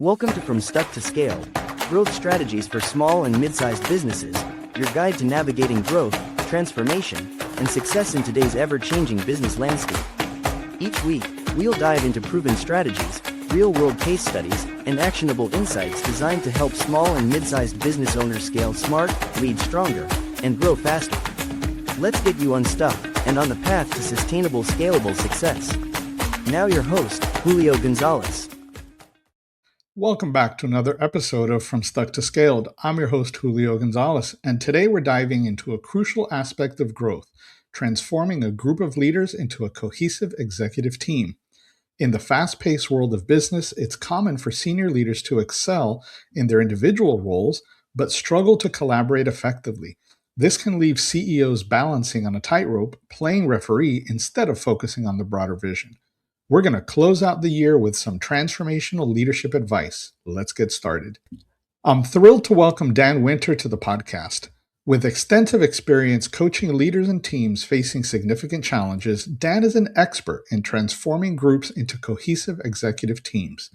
Welcome to From Stuck to Scaled, Growth Strategies for Small and Mid-Sized Businesses, your guide to navigating growth, transformation, and success in today's ever-changing business landscape. Each week, we'll dive into proven strategies, real-world case studies, and actionable insights designed to help small and mid-sized business owners scale smart, lead stronger, and grow faster. Let's get you unstuck and on the path to sustainable, scalable success. Now your host, Julio Gonzalez. Welcome back to another episode of From Stuck to Scaled. I'm your host, Julio Gonzalez, and today we're diving into a crucial aspect of growth, transforming a group of leaders into a cohesive executive team. In the fast-paced world of business, it's common for senior leaders to excel in their individual roles, but struggle to collaborate effectively. This can leave CEOs balancing on a tightrope, playing referee instead of focusing on the broader vision. We're going to close out the year with some transformational leadership advice. Let's get started. I'm thrilled to welcome Dan Winter to the podcast. With extensive experience coaching leaders and teams facing significant challenges, Dan is an expert in transforming groups into cohesive executive teams.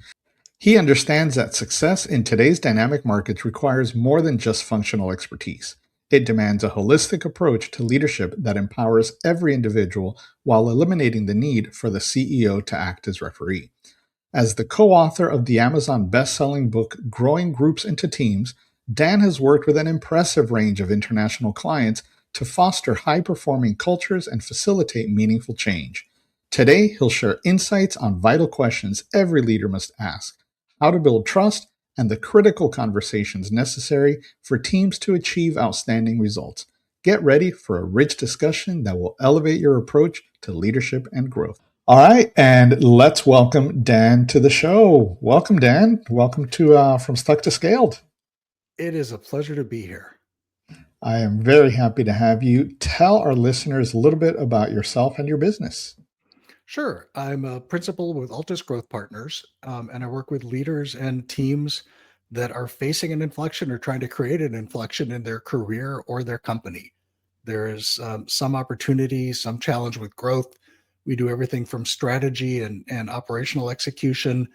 He understands that success in today's dynamic markets requires more than just functional expertise. It demands a holistic approach to leadership that empowers every individual while eliminating the need for the CEO to act as referee. As the co-author of the Amazon best-selling book, Growing Groups into Teams, Dan has worked with an impressive range of international clients to foster high-performing cultures and facilitate meaningful change. Today, he'll share insights on vital questions every leader must ask, how to build trust, and the critical conversations necessary for teams to achieve outstanding results. Get ready for a rich discussion that will elevate your approach to leadership and growth. All right, and let's welcome Dan to the show. Welcome, Dan. Welcome to From Stuck to Scaled. It is a pleasure to be here. I am very happy to have you. Tell our listeners a little bit about yourself and your business. Sure. I'm a principal with Altus Growth Partners, and I work with leaders and teams that are facing an inflection or trying to create an inflection in their career or their company. There is some opportunity, some challenge with growth. We do everything from strategy and operational execution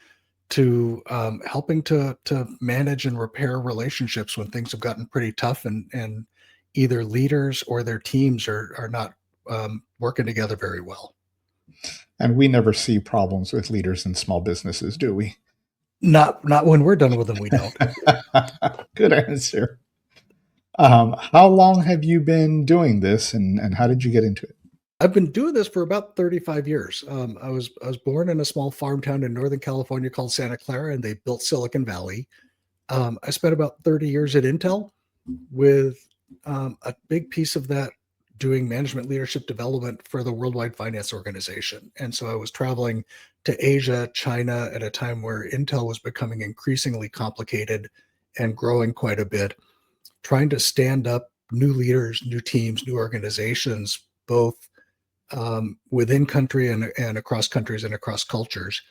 to helping to manage and repair relationships when things have gotten pretty tough and either leaders or their teams are not working together very well. And we never see problems with leaders in small businesses, do we? Not when we're done with them, we don't. Good answer. How long have you been doing this, and how did you get into it? I've been doing this for about 35 years. I was born in a small farm town in Northern California called Santa Clara, and they built Silicon Valley. I spent about 30 years at Intel with a big piece of that doing management leadership development for the Worldwide Finance Organization. And so I was traveling to Asia, China at a time where Intel was becoming increasingly complicated and growing quite a bit, trying to stand up new leaders, new teams, new organizations, both within country and across countries and across cultures.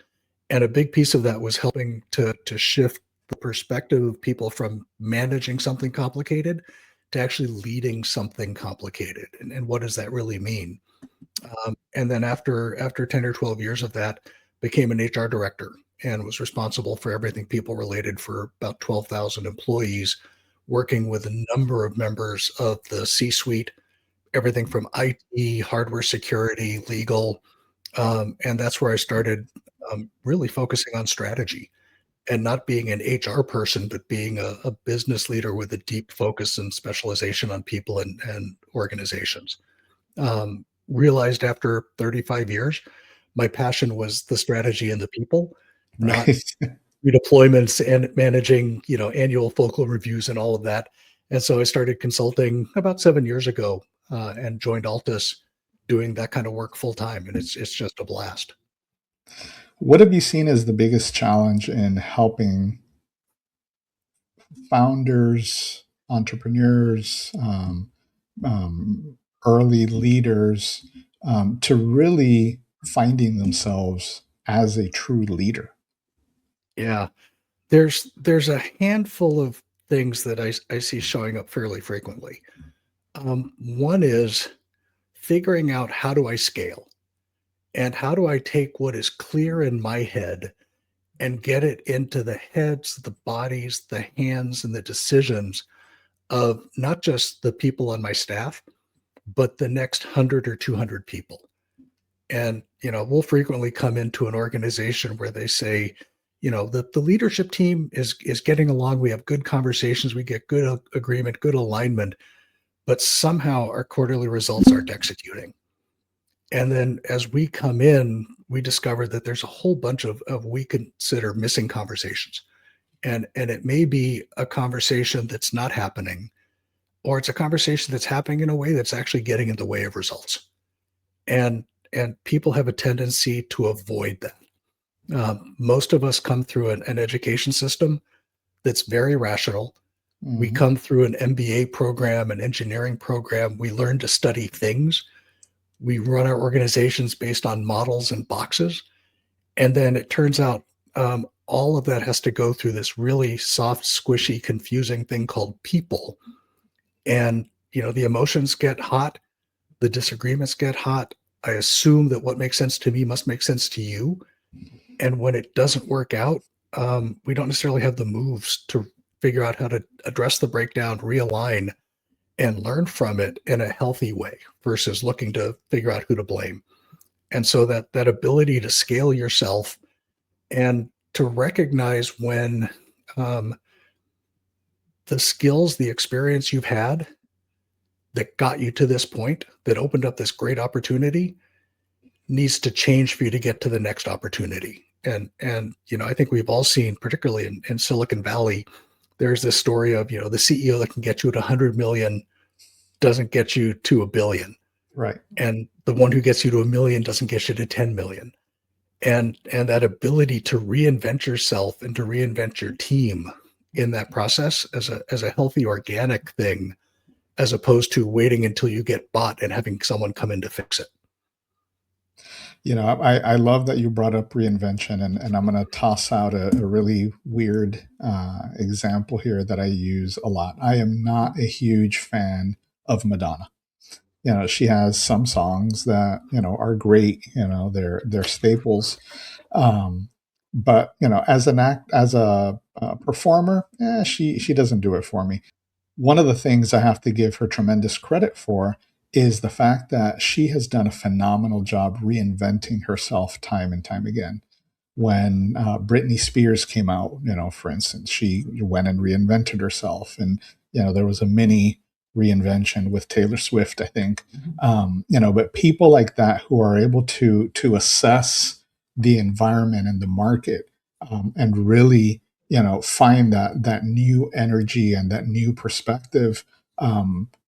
And a big piece of that was helping to shift the perspective of people from managing something complicated to actually leading something complicated. And what does that really mean? And then after 10 or 12 years of that, became an HR director and was responsible for everything people related for about 12,000 employees, working with a number of members of the C-suite, everything from IT, hardware security, legal. And that's where I started really focusing on strategy and not being an HR person, but being a business leader with a deep focus and specialization on people and organizations. Realized after 35 years, my passion was the strategy and the people, not redeployments and managing, annual focal reviews and all of that. And so I started consulting about 7 years ago and joined Altus doing that kind of work full time. And it's just a blast. What have you seen as the biggest challenge in helping founders, entrepreneurs, early leaders to really finding themselves as a true leader? Yeah, there's a handful of things that I see showing up fairly frequently. One is figuring out, how do I scale? And how do I take what is clear in my head and get it into the heads, the bodies, the hands, and the decisions of not just the people on my staff, but the next 100 or 200 people. And, we'll frequently come into an organization where they say, the leadership team is getting along. We have good conversations. We get good agreement, good alignment, but somehow our quarterly results aren't executing. And then as we come in, we discover that there's a whole bunch of we consider missing conversations. And it may be a conversation that's not happening, or it's a conversation that's happening in a way that's actually getting in the way of results. And people have a tendency to avoid that. Most of us come through an education system that's very rational. We come through an MBA program, an engineering program. We learn to study things. We run our organizations based on models and boxes. And then it turns out all of that has to go through this really soft, squishy, confusing thing called people. And, the emotions get hot. The disagreements get hot. I assume that what makes sense to me must make sense to you. And when it doesn't work out, we don't necessarily have the moves to figure out how to address the breakdown, realign, and learn from it in a healthy way versus looking to figure out who to blame. And so that ability to scale yourself and to recognize when the skills, the experience you've had that got you to this point, that opened up this great opportunity, needs to change for you to get to the next opportunity. And I think we've all seen, particularly in Silicon Valley, there's this story of, the CEO that can get you to 100 million doesn't get you to $1 billion. Right. And the one who gets you to $1 million doesn't get you to 10 million. And that ability to reinvent yourself and to reinvent your team in that process as a healthy, organic thing, as opposed to waiting until you get bought and having someone come in to fix it. I love that you brought up reinvention, and I'm going to toss out a really weird example here that I use a lot. I am not a huge fan of Madonna. She has some songs that, are great, they're staples. But, as a performer, she doesn't do it for me. One of the things I have to give her tremendous credit for is the fact that she has done a phenomenal job reinventing herself time and time again. When Britney Spears came out, for instance, she went and reinvented herself. And, there was a mini reinvention with Taylor Swift, I think. But people like that who are able to assess the environment and the market and really, find that new energy and that new perspective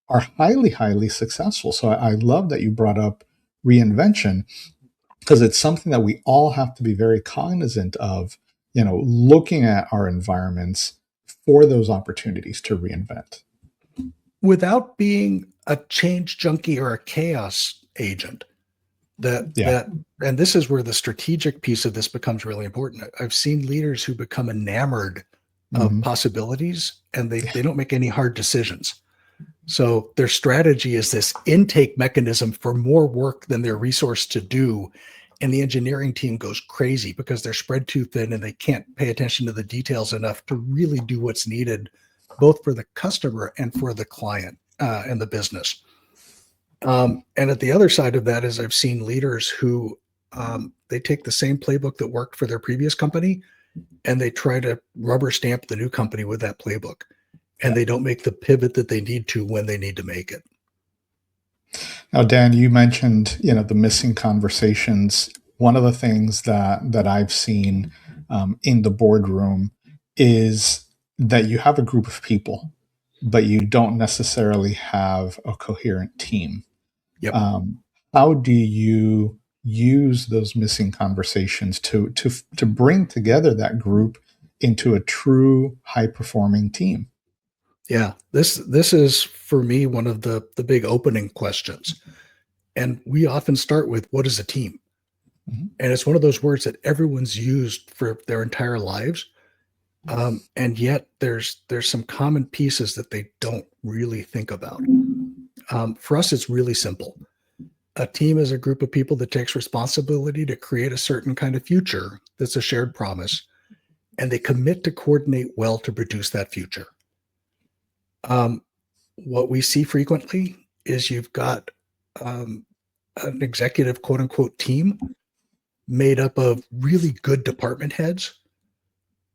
are highly, highly successful. So I love that you brought up reinvention, because it's something that we all have to be very cognizant of, looking at our environments for those opportunities to reinvent. Without being a change junkie or a chaos agent. And this is where the strategic piece of this becomes really important. I've seen leaders who become enamored of possibilities, and they don't make any hard decisions. So their strategy is this intake mechanism for more work than they're resourced to do. And the engineering team goes crazy because they're spread too thin and they can't pay attention to the details enough to really do what's needed, both for the customer and for the client and the business. And at the other side of that is I've seen leaders who they take the same playbook that worked for their previous company and they try to rubber stamp the new company with that playbook. And they don't make the pivot that they need to when they need to make it. Now, Dan, you mentioned, the missing conversations. One of the things that I've seen in the boardroom is that you have a group of people, but you don't necessarily have a coherent team. Yep. How do you use those missing conversations to bring together that group into a true high-performing team? Yeah, this is for me one of the big opening questions. And we often start with, what is a team? Mm-hmm. And it's one of those words that everyone's used for their entire lives. And yet there's some common pieces that they don't really think about. For us, it's really simple. A team is a group of people that takes responsibility to create a certain kind of future that's a shared promise. and they commit to coordinate well to produce that future. What we see frequently is you've got an executive quote unquote team made up of really good department heads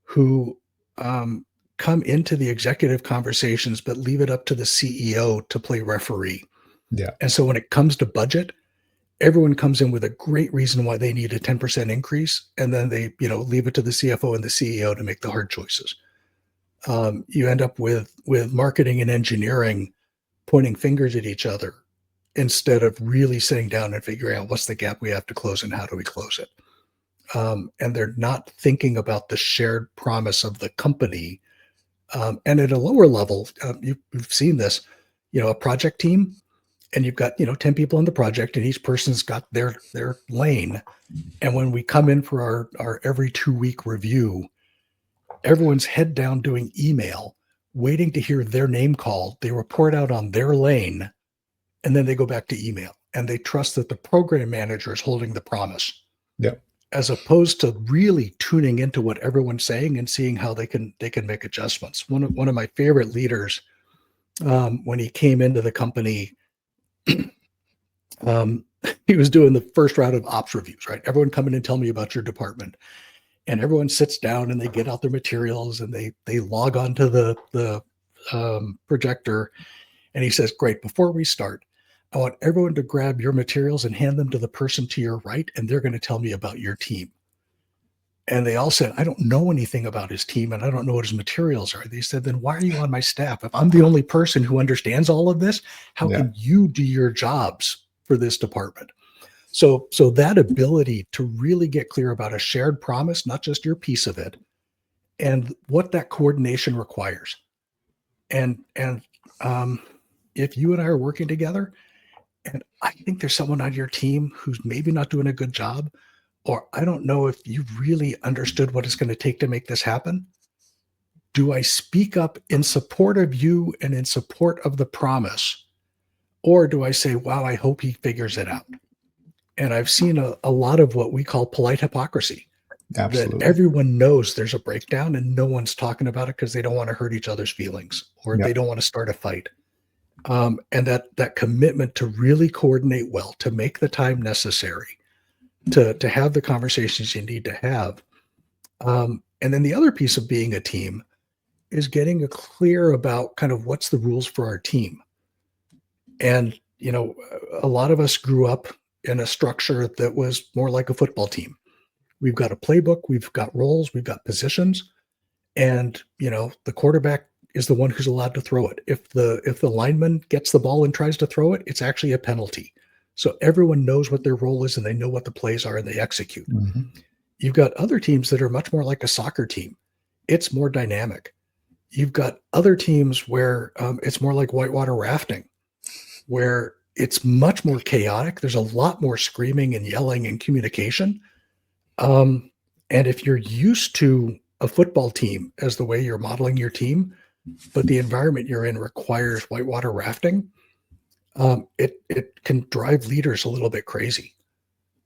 who come into the executive conversations but leave it up to the CEO to play referee. Yeah. And so when it comes to budget, everyone comes in with a great reason why they need a 10% increase, and then they leave it to the CFO and the CEO to make the hard choices. You end up with marketing and engineering pointing fingers at each other instead of really sitting down and figuring out what's the gap we have to close and how do we close it. And they're not thinking about the shared promise of the company. And at a lower level, you've seen this, a project team, and you've got 10 people on the project, and each person's got their lane. And when we come in for our every 2-week review, everyone's head down doing email, waiting to hear their name called. They report out on their lane, and then they go back to email, and they trust that the program manager is holding the promise. Yeah. As opposed to really tuning into what everyone's saying and seeing how they can make adjustments. One of my favorite leaders, when he came into the company, he was doing the first round of ops reviews, right? Everyone come in and tell me about your department. And everyone sits down and they get out their materials and they log onto the projector. And he says, great, before we start, I want everyone to grab your materials and hand them to the person to your right, and they're going to tell me about your team. And they all said, I don't know anything about his team, and I don't know what his materials are. They said, then why are you on my staff? If I'm the only person who understands all of this, how can you do your jobs for this department? So that ability to really get clear about a shared promise, not just your piece of it, and what that coordination requires. And if you and I are working together, and I think there's someone on your team who's maybe not doing a good job, or I don't know if you really understood what it's going to take to make this happen, do I speak up in support of you and in support of the promise? Or do I say, wow, I hope he figures it out? And I've seen a lot of what we call polite hypocrisy. Absolutely. That everyone knows there's a breakdown and no one's talking about it because they don't want to hurt each other's feelings, or they don't want to start a fight. And that commitment to really coordinate well, to make the time necessary, to have the conversations you need to have. And then the other piece of being a team is getting clear about kind of what's the rules for our team. And, a lot of us grew up in a structure that was more like a football team. We've got a playbook, we've got roles, we've got positions, and, the quarterback is the one who's allowed to throw it. If the lineman gets the ball and tries to throw it, it's actually a penalty. So everyone knows what their role is and they know what the plays are and they execute. Mm-hmm. You've got other teams that are much more like a soccer team. It's more dynamic. You've got other teams where it's more like whitewater rafting, where it's much more chaotic. There's a lot more screaming and yelling and communication. And if you're used to a football team as the way you're modeling your team, but the environment you're in requires whitewater rafting, it can drive leaders a little bit crazy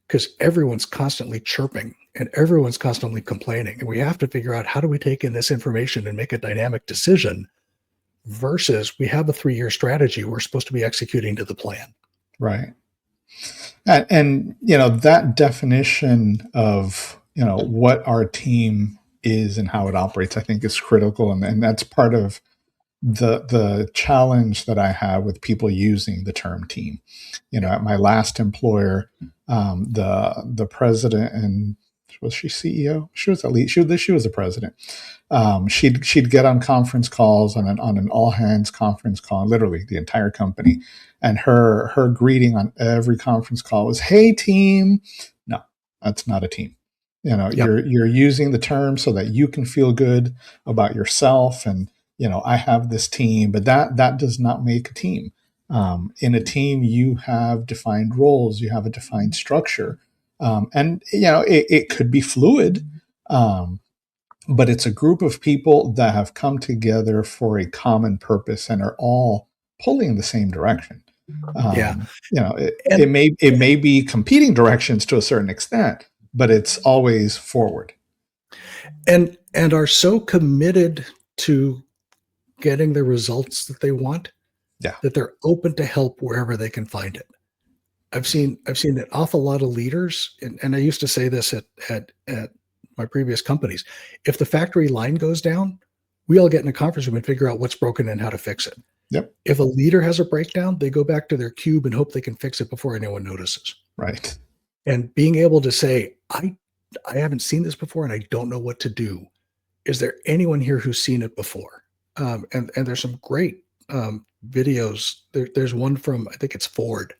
because everyone's constantly chirping and everyone's constantly complaining. And we have to figure out, how do we take in this information and make a dynamic decision versus we have a 3-year strategy we're supposed to be executing to the plan. Right. And that definition of, what our team is and how it operates, I think is critical. And that's part of the challenge that I have with people using the term team. At my last employer, the president, and was she CEO? She was at least she was the president. She'd get on conference calls on an all hands conference call, literally the entire company, and her greeting on every conference call was, "Hey team." No, that's not a team. You're using the term so that you can feel good about yourself, and I have this team, but that does not make a team. In a team, you have defined roles, you have a defined structure, and it could be fluid, but it's a group of people that have come together for a common purpose and are all pulling in the same direction. It may be competing directions to a certain extent, but it's always forward. And and are so committed to getting the results that they want Yeah. that they're open to help wherever they can find it. I've seen an awful lot of leaders, and I used to say this at my previous companies. If the factory line goes down, we all get in a conference room and figure out what's broken and how to fix it. Yep. If a leader has a breakdown, they go back to their cube and hope they can fix it before anyone notices. Right. And being able to say, I haven't seen this before and I don't know what to do. Is there anyone here who's seen it before? And there's some great videos. There's one from, I think it's Ford,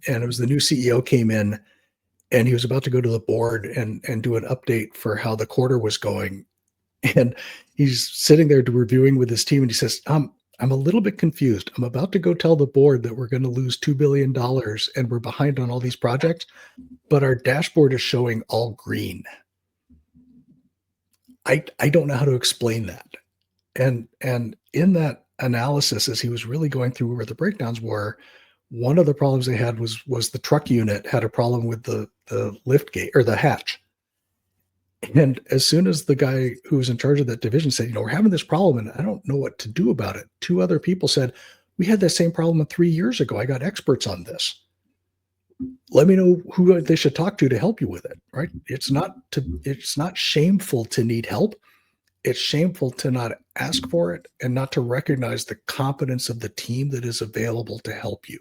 and it was the new CEO came in and he was about to go to the board and do an update for how the quarter was going. And he's sitting there reviewing with his team and he says, I'm a little bit confused. I'm about to go tell the board that we're going to lose $2 billion and we're behind on all these projects, but our dashboard is showing all green. I don't know how to explain that. And in that analysis, as he was really going through where the breakdowns were, one of the problems they had was the truck unit had a problem with the lift gate or the hatch. And as soon as the guy who was in charge of that division said, we're having this problem and I don't know what to do about it, two other people said, we had that same problem 3 years ago. I got experts on this. Let me know who they should talk to help you with it, right? It's not shameful to need help. It's shameful to not ask for it and not to recognize the competence of the team that is available to help you.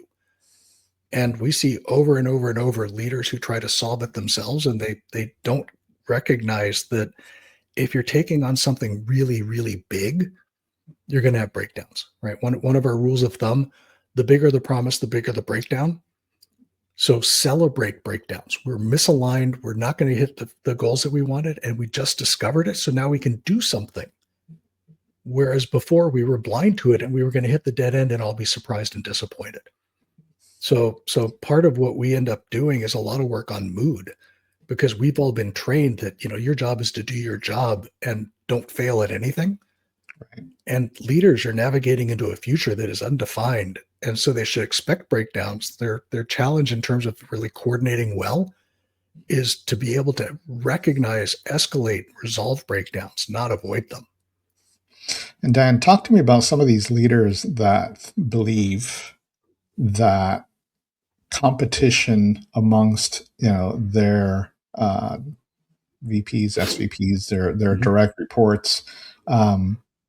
And we see over and over and over leaders who try to solve it themselves, and they don't recognize that if you're taking on something really, really big, you're going to have breakdowns, right? One of our rules of thumb, the bigger the promise, the bigger the breakdown. So celebrate breakdowns. We're misaligned. We're not going to hit the goals that we wanted, and we just discovered it. So now we can do something. Whereas before we were blind to it and we were going to hit the dead end and all be surprised and disappointed. So part of what we end up doing is a lot of work on mood, because we've all been trained that, your job is to do your job and don't fail at anything. Right. And leaders are navigating into a future that is undefined. And so they should expect breakdowns. Their challenge in terms of really coordinating well is to be able to recognize, escalate, resolve breakdowns, not avoid them. And Dan, talk to me about some of these leaders that believe that competition amongst their VPs, SVPs, their direct reports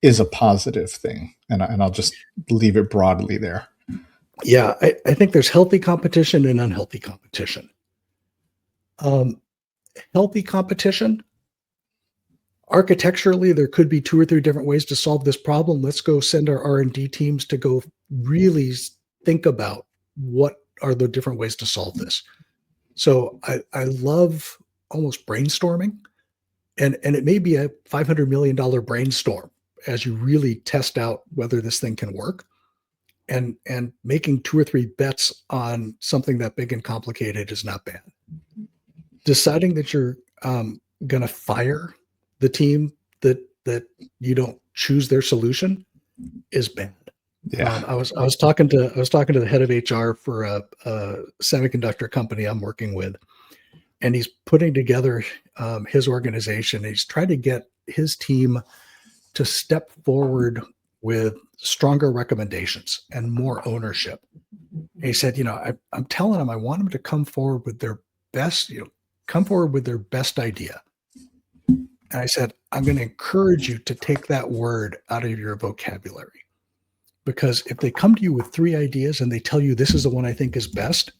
is a positive thing, and I'll just leave it broadly there. Yeah, I think there's healthy competition and unhealthy competition. Healthy competition, architecturally, there could be 2 or 3 different ways to solve this problem. Let's go send our R&D teams to go really think about what are the different ways to solve this. So I love almost brainstorming, and it may be a $500 million brainstorm as you really test out whether this thing can work, and making 2 or 3 bets on something that big and complicated is not bad. Deciding that you're going to fire the team that you don't choose their solution is bad. Yeah. I was talking to the head of HR for a semiconductor company I'm working with, and he's putting together his organization. He's trying to get his team to step forward with stronger recommendations and more ownership. And he said, I'm telling them I want them to come forward with their best, idea. And I said, I'm going to encourage you to take that word out of your vocabulary. Because if they come to you with 3 ideas and they tell you this is the one I think is best,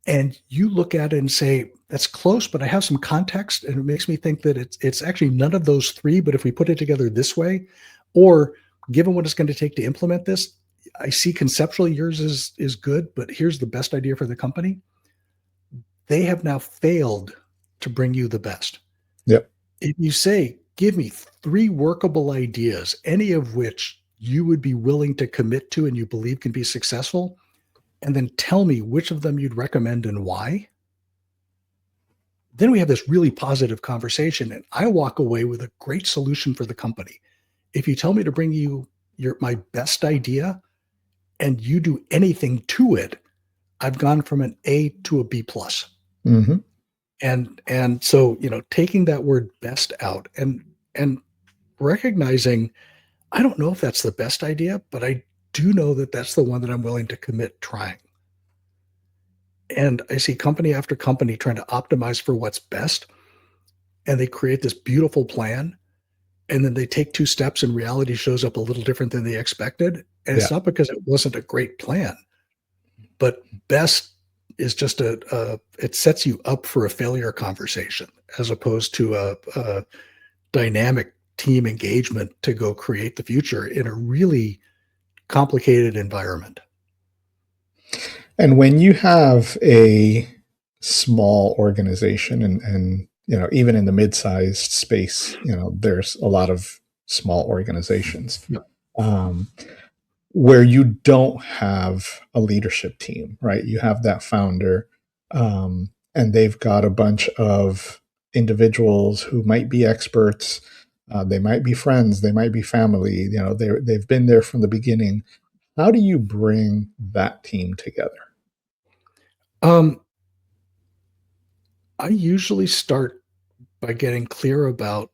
and you look at it and say, that's close, but I have some context, and it makes me think that it's actually none of those 3, but if we put it together this way, or given what it's going to take to implement this, I see conceptually yours is good, but here's the best idea for the company. They have now failed to bring you the best. Yep. If you say, give me 3 workable ideas, any of which you would be willing to commit to and you believe can be successful, and then tell me which of them you'd recommend and why, then we have this really positive conversation, and I walk away with a great solution for the company. If you tell me to bring you my best idea and you do anything to it, I've gone from an A to a B+. Mm-hmm. And so, taking that word best out, and and recognizing, I don't know if that's the best idea, but I do know that that's the one that I'm willing to commit trying. And I see company after company trying to optimize for what's best, and they create this beautiful plan, and then they take two steps and reality shows up a little different than they expected. And Yeah. it's not because it wasn't a great plan, but best is just it sets you up for a failure conversation as opposed to a dynamic team engagement to go create the future in a really complicated environment. And when you have a small organization and even in the mid-sized space, there's a lot of small organizations. Yep. Where you don't have a leadership team, right? You have that founder, and they've got a bunch of individuals who might be experts. They might be friends. They might be family. They've been there from the beginning. How do you bring that team together? I usually start by getting clear about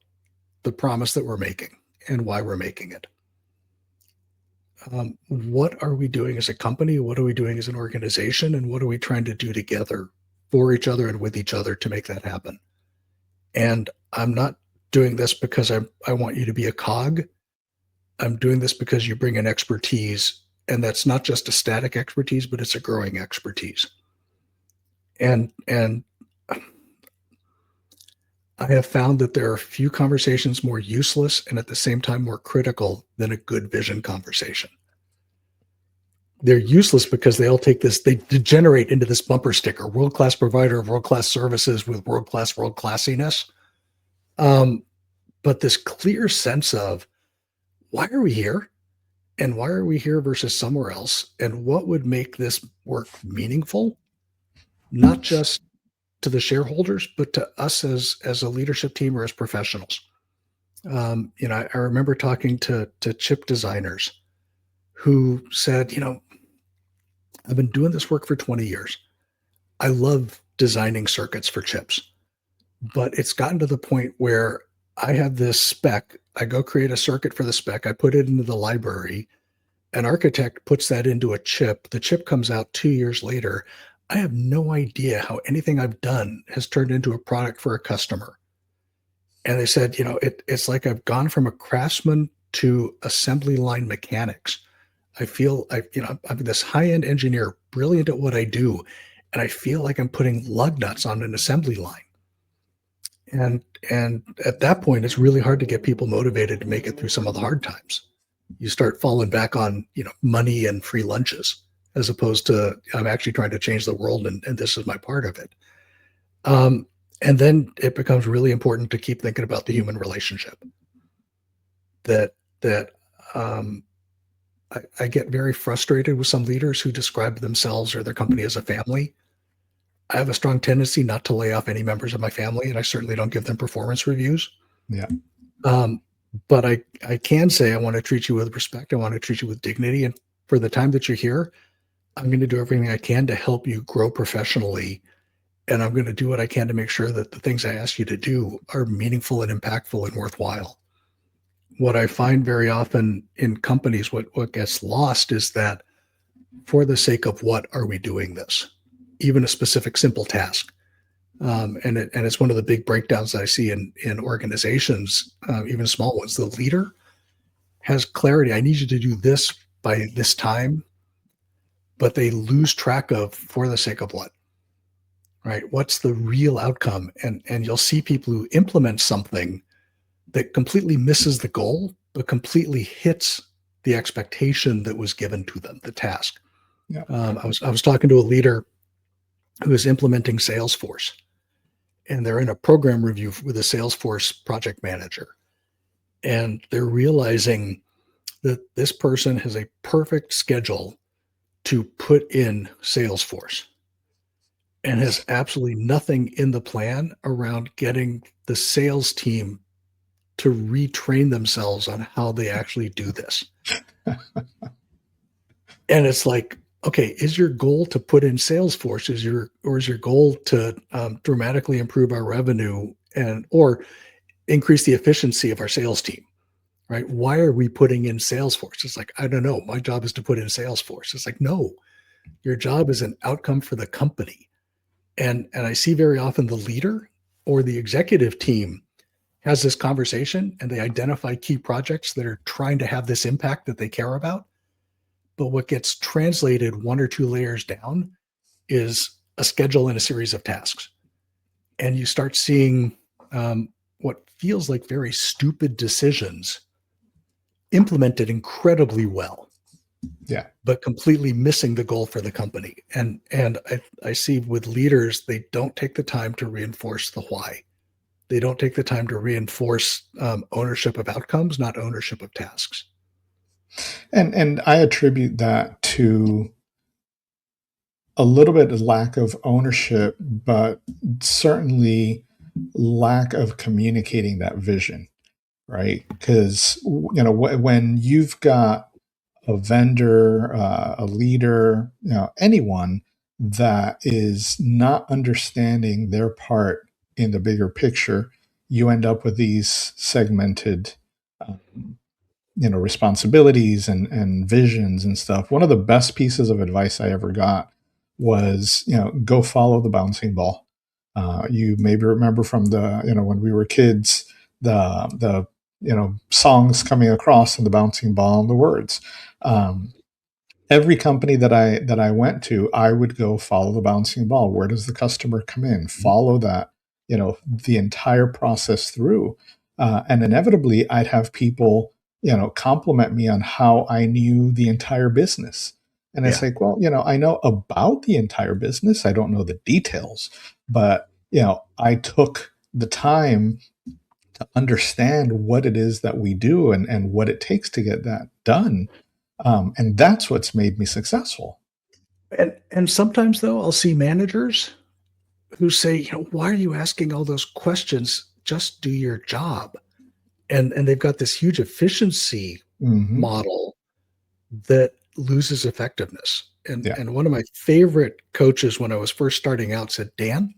the promise that we're making and why we're making it. What are we doing as a company? What are we doing as an organization? And what are we trying to do together for each other and with each other to make that happen? And I'm not doing this because I want you to be a cog. I'm doing this because you bring an expertise, and that's not just a static expertise, but it's a growing expertise. And I have found that there are few conversations more useless and at the same time more critical than a good vision conversation. They're useless because they all they degenerate into this bumper sticker, world-class provider of world-class services with world-class world-classiness. But this clear sense of, why are we here? And why are we here versus somewhere else? And what would make this work meaningful? Not just to the shareholders, but to us as a leadership team or as professionals. I remember talking to chip designers who said, I've been doing this work for 20 years. I love designing circuits for chips, but it's gotten to the point where I have this spec. I go create a circuit for the spec. I put it into the library. An architect puts that into a chip. The chip comes out 2 years later. I have no idea how anything I've done has turned into a product for a customer. And they said, it's like I've gone from a craftsman to assembly line mechanics. I feel I'm this high-end engineer, brilliant at what I do, and I feel like I'm putting lug nuts on an assembly line. And at that point, it's really hard to get people motivated to make it through some of the hard times. You start falling back on money and free lunches, as opposed to, I'm actually trying to change the world, and this is my part of it. And then it becomes really important to keep thinking about the human relationship. I get very frustrated with some leaders who describe themselves or their company as a family. I have a strong tendency not to lay off any members of my family, and I certainly don't give them performance reviews. Yeah. But I can say I want to treat you with respect. I want to treat you with dignity. And for the time that you're here, I'm going to do everything I can to help you grow professionally. And I'm going to do what I can to make sure that the things I ask you to do are meaningful and impactful and worthwhile. What I find very often in companies, what gets lost is that, for the sake of what are we doing this? Even a specific simple task. And it's one of the big breakdowns I see in organizations, even small ones. The leader has clarity. I need you to do this by this time, but they lose track of, for the sake of what, right? What's the real outcome? And you'll see people who implement something that completely misses the goal, but completely hits the expectation that was given to them, the task. Yeah. I was talking to a leader who is implementing Salesforce, and they're in a program review with a Salesforce project manager. And they're realizing that this person has a perfect schedule to put in Salesforce and has absolutely nothing in the plan around getting the sales team to retrain themselves on how they actually do this. And it's like, okay, is your goal to put in Salesforce? Is your goal to dramatically improve our revenue, or increase the efficiency of our sales team, right? Why are we putting in Salesforce? It's like, I don't know. My job is to put in Salesforce. It's like, no, your job is an outcome for the company. And I see very often the leader or the executive team has this conversation and they identify key projects that are trying to have this impact that they care about. But what gets translated one or two layers down is a schedule and a series of tasks. And you start seeing what feels like very stupid decisions implemented incredibly well. Yeah. But completely missing the goal for the company. And I see with leaders, they don't take the time to reinforce the why. They don't take the time to reinforce ownership of outcomes, not ownership of tasks. And I attribute that to a little bit of lack of ownership, but certainly lack of communicating that vision, right? Because when you've got a vendor, a leader, anyone that is not understanding their part in the bigger picture, you end up with these segmented responsibilities and visions and stuff. One of the best pieces of advice I ever got was, go follow the bouncing ball. You maybe remember from the, when we were kids, the songs coming across and the bouncing ball and the words. Every company that I went to, I would go follow the bouncing ball. Where does the customer come in? Follow that, the entire process through. And inevitably I'd have people, compliment me on how I knew the entire business. And it's like, well, I know about the entire business. I don't know the details, but, I took the time to understand what it is that we do and what it takes to get that done. And that's what's made me successful. And sometimes though, I'll see managers who say, why are you asking all those questions? Just do your job. And they've got this huge efficiency model that loses effectiveness. And one of my favorite coaches when I was first starting out said, Dan,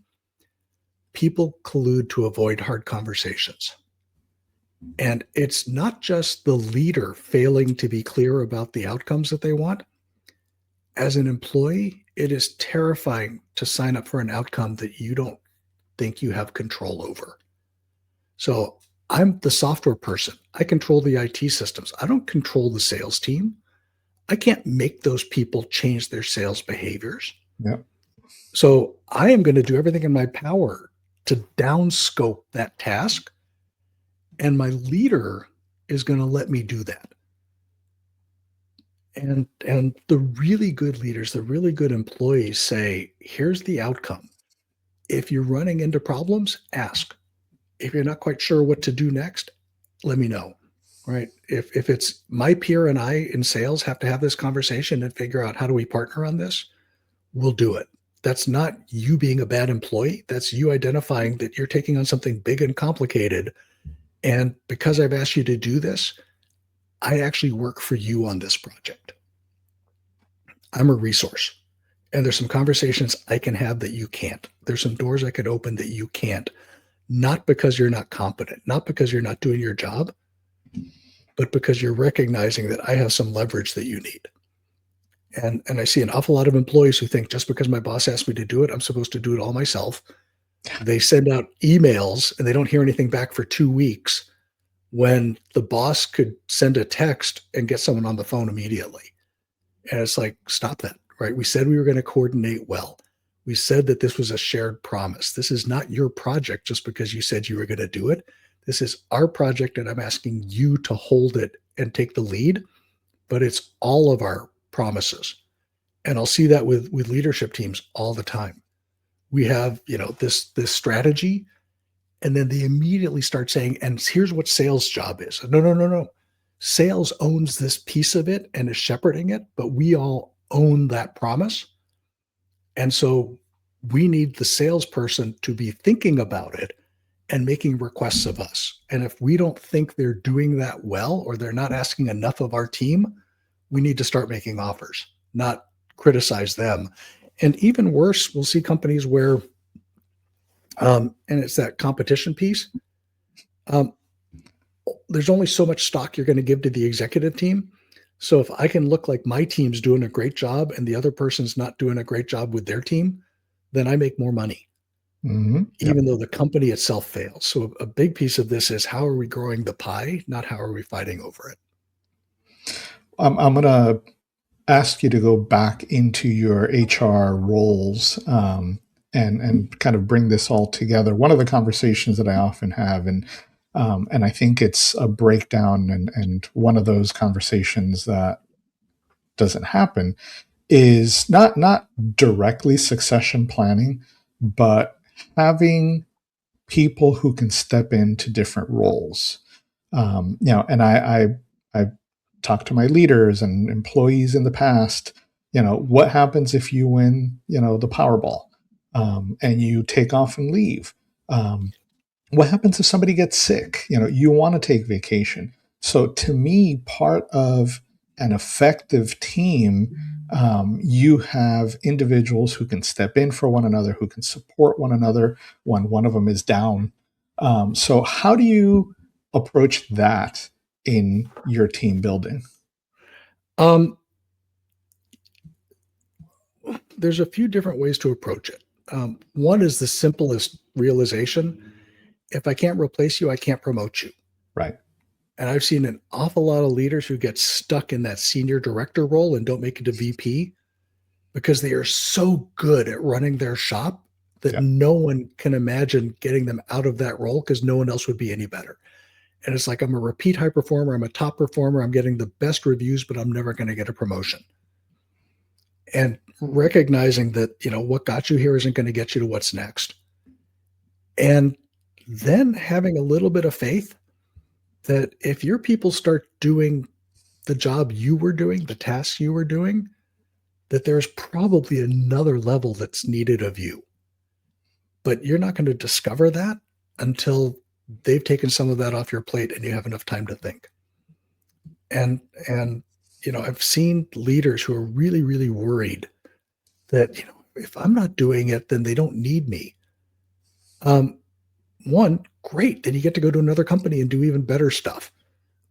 people collude to avoid hard conversations. And it's not just the leader failing to be clear about the outcomes that they want. As an employee, it is terrifying to sign up for an outcome that you don't think you have control over. So I'm the software person. I control the IT systems. I don't control the sales team. I can't make those people change their sales behaviors. Yep. So I am going to do everything in my power to downscope that task. And my leader is going to let me do that. And the really good leaders, the really good employees say, here's the outcome. If you're running into problems, ask. If you're not quite sure what to do next, let me know. Right? If it's my peer and I in sales have to have this conversation and figure out how do we partner on this, we'll do it. That's not you being a bad employee. That's you identifying that you're taking on something big and complicated. And because I've asked you to do this, I actually work for you on this project. I'm a resource. And there's some conversations I can have that you can't. There's some doors I could open that you can't. Not because you're not competent, not because you're not doing your job, but because you're recognizing that I have some leverage that you need. And I see an awful lot of employees who think just because my boss asked me to do it, I'm supposed to do it all myself. They send out emails and they don't hear anything back for 2 weeks when the boss could send a text and get someone on the phone immediately. And it's like, stop that, right? We said we were going to coordinate well. We said that this was a shared promise. This is not your project just because you said you were going to do it. This is our project and I'm asking you to hold it and take the lead, but it's all of our promises. And I'll see that with leadership teams all the time. We have, this strategy, and then they immediately start saying, and here's what sales job is. No. Sales owns this piece of it and is shepherding it, but we all own that promise. And so we need the salesperson to be thinking about it and making requests of us. And if we don't think they're doing that well, or they're not asking enough of our team, we need to start making offers, not criticize them. And even worse, we'll see companies where, and it's that competition piece. Um, there's only so much stock you're going to give to the executive team. So if I can look like my team's doing a great job and the other person's not doing a great job with their team, then I make more money, Yep. even though the company itself fails. So a big piece of this is how are we growing the pie, not how are we fighting over it. I'm going to ask you to go back into your HR roles, and kind of bring this all together. One of the conversations that I often have, and I think it's a breakdown, and one of those conversations that doesn't happen is not directly succession planning, but having people who can step into different roles. And I talked to my leaders and employees in the past. What happens if you win, the Powerball, and you take off and leave? What happens if somebody gets sick? You want to take vacation. So to me, part of an effective team, you have individuals who can step in for one another, who can support one another when one of them is down. So how do you approach that in your team building? Um, there's a few different ways to approach it. One is the simplest realization. If I can't replace you, I can't promote you. Right. And I've seen an awful lot of leaders who get stuck in that senior director role and don't make it to VP because they are so good at running their shop that Yeah. no one can imagine getting them out of that role because no one else would be any better. And it's like, I'm a repeat high performer. I'm a top performer. I'm getting the best reviews, but I'm never going to get a promotion. And recognizing that, what got you here isn't going to get you to what's next. And then having a little bit of faith that if your people start doing the job you were doing, the tasks you were doing, that there's probably another level that's needed of you. But you're not going to discover that until they've taken some of that off your plate and you have enough time to think. And I've seen leaders who are really, really worried that, if I'm not doing it, then they don't need me. One, great. Then you get to go to another company and do even better stuff.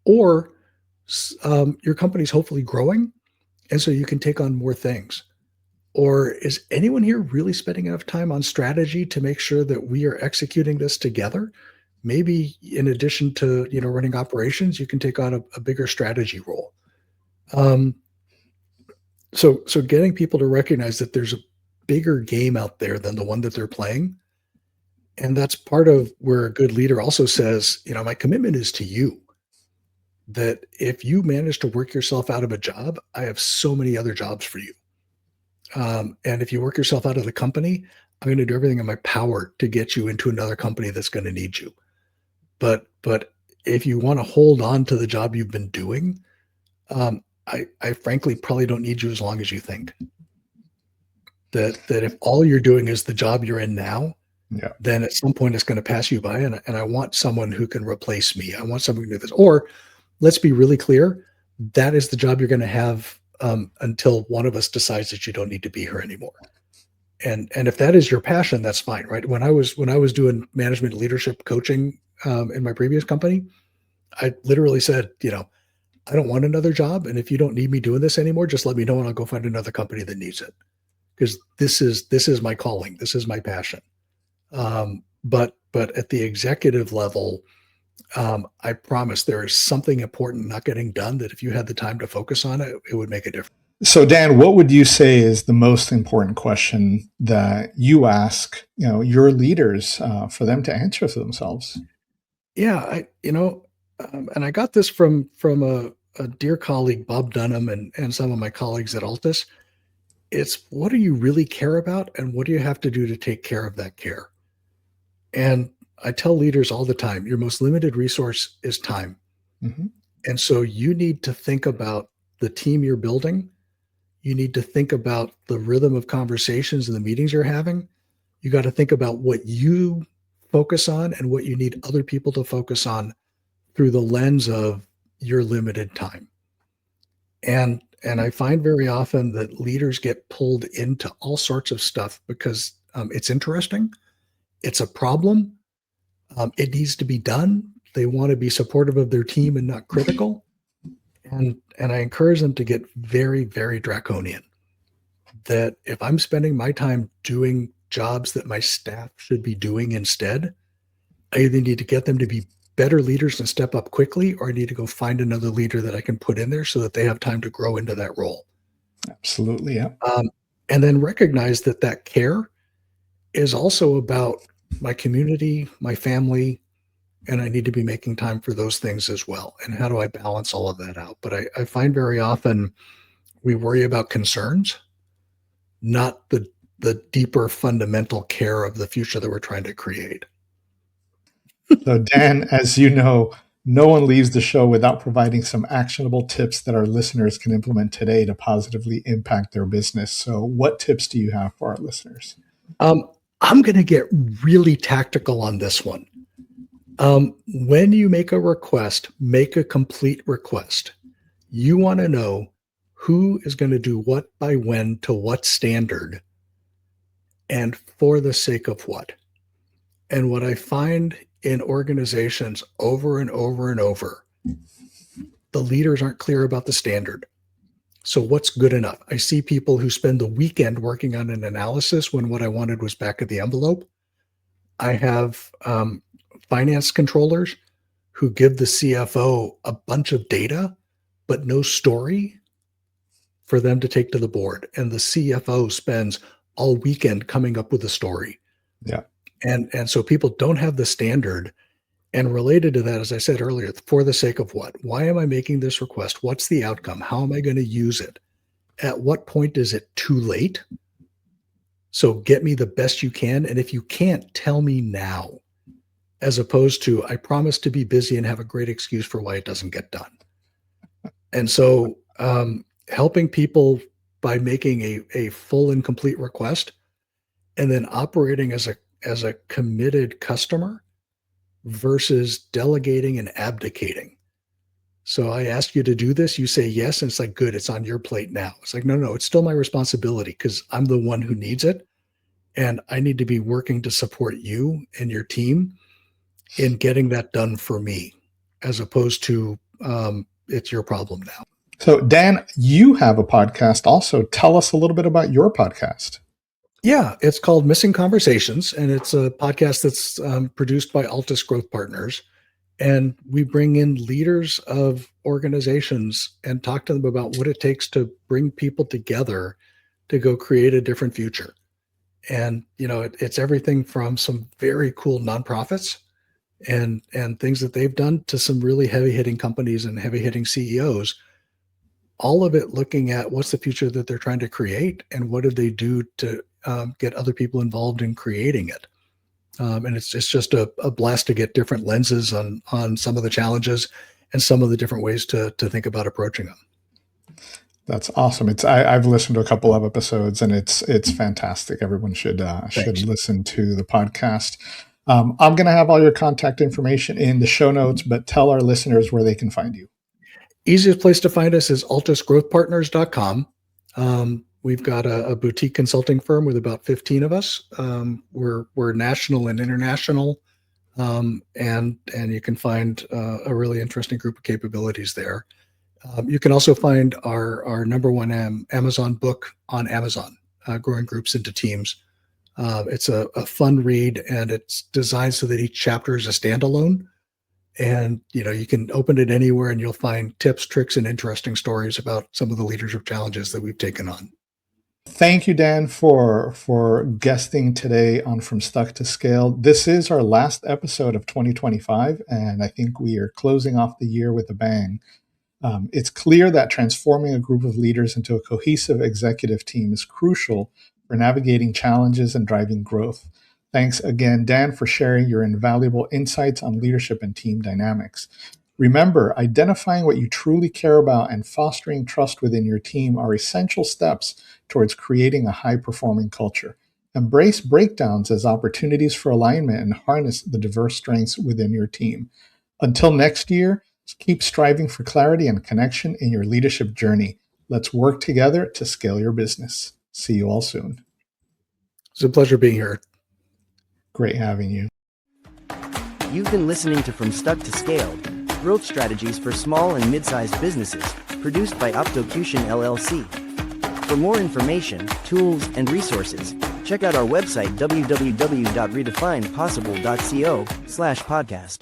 Or your company's hopefully growing, and so you can take on more things. Or is anyone here really spending enough time on strategy to make sure that we are executing this together? Maybe in addition to running operations, you can take on a bigger strategy role. So getting people to recognize that there's a bigger game out there than the one that they're playing. And that's part of where a good leader also says, my commitment is to you. That if you manage to work yourself out of a job, I have so many other jobs for you. And if you work yourself out of the company, I'm going to do everything in my power to get you into another company that's going to need you. But if you want to hold on to the job you've been doing, I frankly probably don't need you as long as you think. That if all you're doing is the job you're in now, Yeah. then at some point it's going to pass you by. And I want someone who can replace me. I want someone who can do this. Or let's be really clear, that is the job you're going to have until one of us decides that you don't need to be here anymore. And if that is your passion, that's fine, right? When I was doing management leadership coaching in my previous company, I literally said, I don't want another job, and if you don't need me doing this anymore, just let me know, and I'll go find another company that needs it, because this is my calling, this is my passion. But at the executive level, I promise there is something important not getting done that if you had the time to focus on it, it would make a difference. So Dan, what would you say is the most important question that you ask, your leaders, for them to answer for themselves? Yeah, and I got this from a dear colleague, Bob Dunham, and some of my colleagues at Altus. It's, what do you really care about, and what do you have to do to take care of that care? And I tell leaders all the time, your most limited resource is time. Mm-hmm. And so you need to think about the team you're building. You need to think about the rhythm of conversations and the meetings you're having. You got to think about what you focus on and what you need other people to focus on through the lens of your limited time. And I find very often that leaders get pulled into all sorts of stuff because it's interesting. It's a problem. It needs to be done. They want to be supportive of their team and not critical. And I encourage them to get very, very draconian. That if I'm spending my time doing jobs that my staff should be doing instead, I either need to get them to be better leaders and step up quickly, or I need to go find another leader that I can put in there so that they have time to grow into that role. Absolutely. Yeah. And then recognize that that care is also about my community, my family, and I need to be making time for those things as well. And how do I balance all of that out? But I find very often we worry about concerns, not the deeper fundamental care of the future that we're trying to create. So, Dan, as you know, no one leaves the show without providing some actionable tips that our listeners can implement today to positively impact their business. So, what tips do you have for our listeners? I'm going to get really tactical on this one. When you make a request, make a complete request. You want to know who is going to do what by when to what standard and for the sake of what. And what I find in organizations over and over and over, the leaders aren't clear about the standard. So what's good enough? I see people who spend the weekend working on an analysis when what I wanted was back of the envelope. I have finance controllers who give the CFO a bunch of data, but no story for them to take to the board. And the CFO spends all weekend coming up with a story. Yeah. And so people don't have the standard. And related to that, as I said earlier, for the sake of what? Why am I making this request? What's the outcome? How am I going to use it? At what point is it too late? So get me the best you can. And if you can't, tell me now, as opposed to, I promise to be busy and have a great excuse for why it doesn't get done. And so helping people by making a full and complete request and then operating as a committed customer versus delegating and abdicating. So I ask you to do this, you say yes, and it's like, good, it's on your plate now. It's like, no, it's still my responsibility because I'm the one who needs it. And I need to be working to support you and your team in getting that done for me, as opposed to it's your problem now. So, Dan, you have a podcast also. Tell us a little bit about your podcast. Yeah, it's called Missing Conversations, and it's a podcast that's produced by Altus Growth Partners. And we bring in leaders of organizations and talk to them about what it takes to bring people together to go create a different future. And, it's everything from some very cool nonprofits and things that they've done to some really heavy hitting companies and heavy hitting CEOs, all of it looking at what's the future that they're trying to create and what did they do to get other people involved in creating it. And it's just a blast to get different lenses on some of the challenges and some of the different ways to think about approaching them. That's awesome. I've listened to a couple of episodes and it's fantastic. Everyone should listen to the podcast. I'm going to have all your contact information in the show notes, but tell our listeners where they can find you. Easiest place to find us is altusgrowthpartners.com. We've got a boutique consulting firm with about 15 of us. We're national and international, and you can find a really interesting group of capabilities there. You can also find our number one Amazon book on Amazon, Growing Groups into Teams. It's a fun read, and it's designed so that each chapter is a standalone. And, you can open it anywhere and you'll find tips, tricks, and interesting stories about some of the leadership challenges that we've taken on. Thank you, Dan, for guesting today on From Stuck to Scaled. This is our last episode of 2025, and I think we are closing off the year with a bang. It's clear that transforming a group of leaders into a cohesive executive team is crucial for navigating challenges and driving growth. Thanks again, Dan, for sharing your invaluable insights on leadership and team dynamics. Remember, identifying what you truly care about and fostering trust within your team are essential steps towards creating a high-performing culture. Embrace breakdowns as opportunities for alignment and harness the diverse strengths within your team. Until next year, keep striving for clarity and connection in your leadership journey. Let's work together to scale your business. See you all soon. It's a pleasure being here. Great having you. You've been listening to From Stuck to Scaled, Growth Strategies for Small and Mid-Sized Businesses, produced by Optocution LLC. For more information, tools, and resources, check out our website www.redefinepossible.co/podcast.